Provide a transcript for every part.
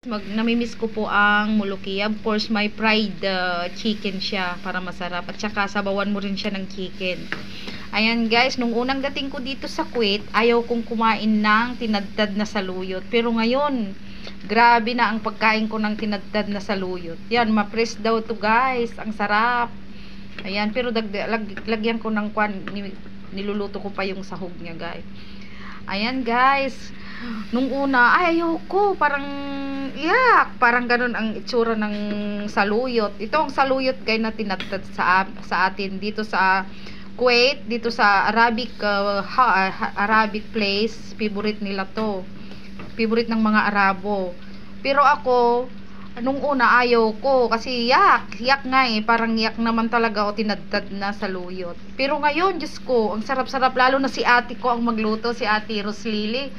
Namimiss ko po ang mulukia. Of course, may fried chicken siya para masarap. At saka sabawan mo rin siya ng chicken. Ayan guys, nung unang dating ko dito sa Kuwait, ayaw kong kumain ng tinadtad na saluyot. Pero ngayon, grabe na ang pagkain ko ng tinadtad na saluyot. Yan, ma-press daw to guys. Ang sarap. Ayan, pero lagyan ko ng niluluto ko pa yung sahog niya guys. Ayan guys, nung una ayoko, parang parang ganun ang itsura ng saluyot. Ito ang saluyot guys na tinatad sa atin dito sa Kuwait, dito sa Arabic Arabic place. Favorite nila to, favorite ng mga Arabo. Pero ako nung una ayaw ko kasi yak nga parang yak naman talaga o tinadtad na saluyot. Pero ngayon, Diyos ko, ang sarap-sarap, lalo na si ate ko ang magluto, si Ate Roslily.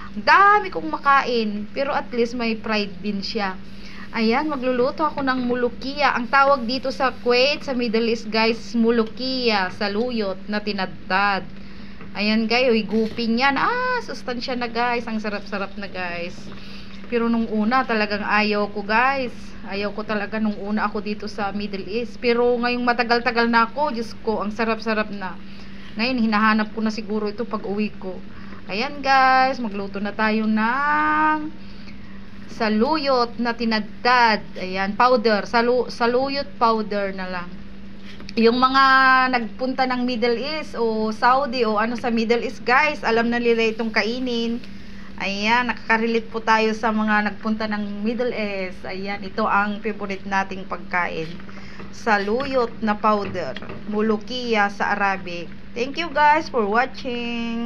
Ang dami kong makain, pero at least may pride din siya. Ayan, magluluto ako ng mulukia. Ang tawag dito sa Kuwait, sa Middle East guys, mulukia, saluyot na tinadtad. Ayan guys, guping yan. Sustansya na guys, ang sarap-sarap na guys. Pero nung una talagang ayaw ko guys. Ayaw ko talaga nung una ako dito sa Middle East. Pero ngayong matagal-tagal na ako, Diyos ko, ang sarap-sarap na. Ngayon, hinahanap ko na siguro ito pag uwi ko. Ayan guys, magluto na tayo ng saluyot na tinadtad. Ayan, powder. Saluyot powder na lang. Yung mga nagpunta ng Middle East o Saudi o ano sa Middle East guys, alam na nila itong kainin. Ayan, nakaka-relate po tayo sa mga nagpunta ng Middle East. Ayan, ito ang favorite nating pagkain. Saluyot na powder. Mulukia sa Arabic. Thank you guys for watching.